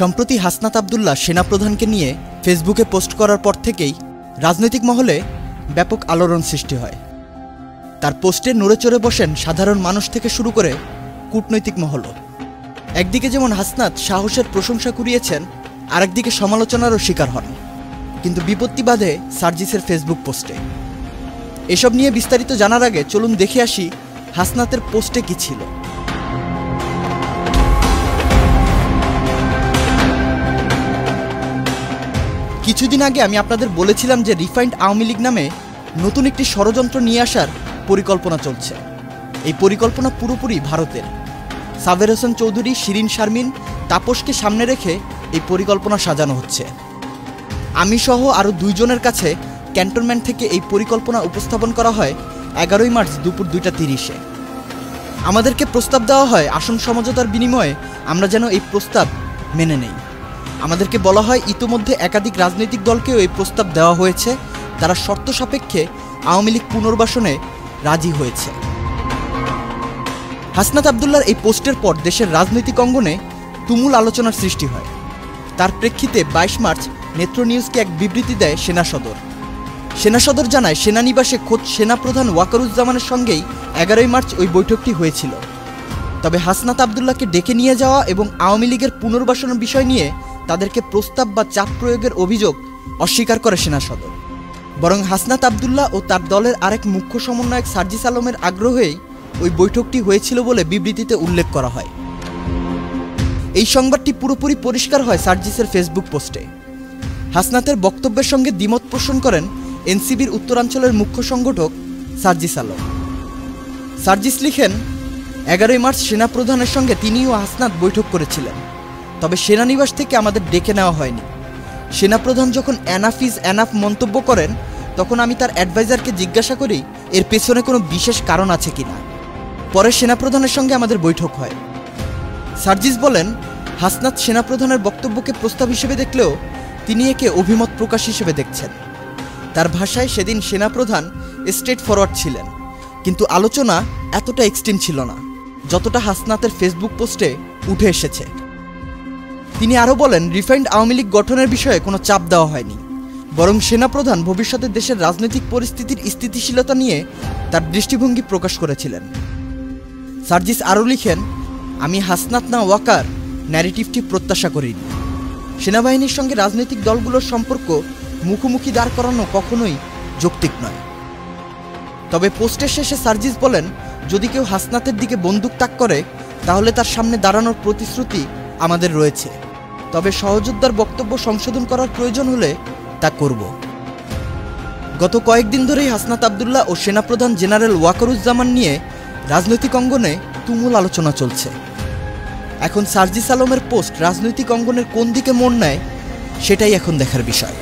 সম্প্রতি হাসনাত আব্দুল্লাহ সেনাপ্রধানকে নিয়ে ফেসবুকে পোস্ট করার পর থেকেই রাজনৈতিক মহলে ব্যাপক আলোড়ন সৃষ্টি হয়। তার পোস্টে নড়ে চড়ে বসেন সাধারণ মানুষ থেকে শুরু করে কূটনৈতিক মহলও। একদিকে যেমন হাসনাত সাহসের প্রশংসা কুড়িয়েছেন, আরেকদিকে সমালোচনারও শিকার হন। কিন্তু বিপত্তি বাধে সার্জিসের ফেসবুক পোস্টে। এসব নিয়ে বিস্তারিত জানার আগে চলুন দেখে আসি হাসনাতের পোস্টে কি ছিল। কিছুদিন আগে আমি আপনাদের বলেছিলাম যে রিফাইন্ড আওয়ামী লীগ নামে নতুন একটি ষড়যন্ত্র নিয়ে আসার পরিকল্পনা চলছে। এই পরিকল্পনা পুরোপুরি ভারতের। সাবের হোসেন চৌধুরী, শিরিন শারমিন, তাপসকে সামনে রেখে এই পরিকল্পনা সাজানো হচ্ছে। আমি সহ আরও 2 জনের কাছে ক্যান্টনমেন্ট থেকে এই পরিকল্পনা উপস্থাপন করা হয় 11 মার্চ দুপুর 2:30-এ। আমাদেরকে প্রস্তাব দেওয়া হয় আসন সমঝোতার বিনিময়ে আমরা যেন এই প্রস্তাব মেনে নেই। আমাদেরকে বলা হয় ইতোমধ্যে একাধিক রাজনৈতিক দলকেও এই প্রস্তাব দেওয়া হয়েছে, তারা শর্ত সাপেক্ষে আওয়ামী লীগ পুনর্বাসনে রাজি হয়েছে। হাসনাত আব্দুল্লাহর এই পোস্টের পর দেশের রাজনৈতিক অঙ্গনে তুমুল আলোচনার সৃষ্টি হয়। তার প্রেক্ষিতে 22 মার্চ নেত্র নিউজকে এক বিবৃতি দেয় সেনা সদর জানায় সেনানিবাসে খোদ সেনাপ্রধান ওয়াকারুজ্জামানের সঙ্গেই 11 মার্চ ওই বৈঠকটি হয়েছিল। তবে হাসনাত আব্দুল্লাহকে ডেকে নিয়ে যাওয়া এবং আওয়ামী লীগের পুনর্বাসনের বিষয় নিয়ে তাদেরকে প্রস্তাব বা চাপ প্রয়োগের অভিযোগ অস্বীকার করে সেনা সদর। বরং হাসনাত আব্দুল্লাহ ও তার দলের আরেক মুখ্য সমন্বয়ক সার্জিস আলমের আগ্রহেই ওই বৈঠকটি হয়েছিল বলে বিবৃতিতে উল্লেখ করা হয়। এই সংবাদটি পুরোপুরি পরিষ্কার হয় সার্জিসের ফেসবুক পোস্টে। হাসনাতের বক্তব্যের সঙ্গে দ্বিমত পোষণ করেন এনসিবির উত্তরাঞ্চলের মুখ্য সংগঠক সার্জিস আলম। সার্জিস লিখেন, 11 মার্চ সেনাপ্রধানের সঙ্গে তিনিও হাসনাত বৈঠক করেছিলেন, তবে সেনানিবাস থেকে আমাদের ডেকে নেওয়া হয়নি। সেনাপ্রধান যখন এনাফ ইজ এনাফ মন্তব্য করেন তখন আমি তার অ্যাডভাইজারকে জিজ্ঞাসা করি এর পেছনে কোনো বিশেষ কারণ আছে কিনা। পরে সেনাপ্রধানের সঙ্গে আমাদের বৈঠক হয়। সার্জিস বলেন, হাসনাত সেনাপ্রধানের বক্তব্যকে প্রস্তাব হিসেবে দেখলেও তিনি একে অভিমত প্রকাশ হিসেবে দেখছেন। তার ভাষায় সেদিন সেনাপ্রধান স্ট্রেট ফরওয়ার্ড ছিলেন, কিন্তু আলোচনা এতটা এক্সট্রিম ছিল না যতটা হাসনাতের ফেসবুক পোস্টে উঠে এসেছে। তিনি আরও বলেন, রিফাইন্ড আওয়ামী লীগ গঠনের বিষয়ে কোনো চাপ দেওয়া হয়নি, বরং সেনাপ্রধান ভবিষ্যতে দেশের রাজনৈতিক পরিস্থিতির স্থিতিশীলতা নিয়ে তার দৃষ্টিভঙ্গি প্রকাশ করেছিলেন। সার্জিস আরও লিখেন, আমি হাসনাত না ওয়াকার ন্যারেটিভটি প্রত্যাশা করিনি। সেনাবাহিনীর সঙ্গে রাজনৈতিক দলগুলোর সম্পর্ক মুখোমুখি দাঁড় করানো কখনোই যৌক্তিক নয়। তবে পোস্টের শেষে সার্জিস বলেন, যদি কেউ হাসনাতের দিকে বন্দুক তাক করে তাহলে তার সামনে দাঁড়ানোর প্রতিশ্রুতি আমাদের রয়েছে, তবে সহযোদ্ধার বক্তব্য সংশোধন করার প্রয়োজন হলে তা করব। গত কয়েকদিন ধরেই হাসনাত আব্দুল্লাহ ও সেনাপ্রধান জেনারেল ওয়াকারুজ্জামান নিয়ে রাজনৈতিক অঙ্গনে তুমুল আলোচনা চলছে। এখন সার্জিস আলমের পোস্ট রাজনৈতিক অঙ্গনের কোন দিকে মোড় নেয় সেটাই এখন দেখার বিষয়।